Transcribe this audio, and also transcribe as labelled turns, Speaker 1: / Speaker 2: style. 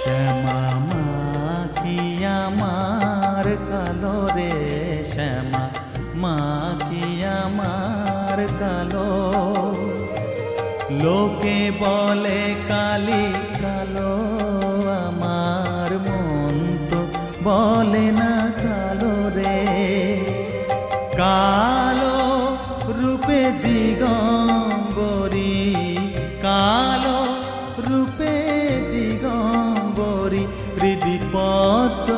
Speaker 1: শ্যামা মা কি আমার কালো রে, শ্যামা মা কি আমার কালো। লোকে বলে কালি কালো, আমার মন তো বলে না কালো রে। কালো রূপে দিগম্বরী, কালো রূপে দিগম্বরী, হৃদি পদ্ম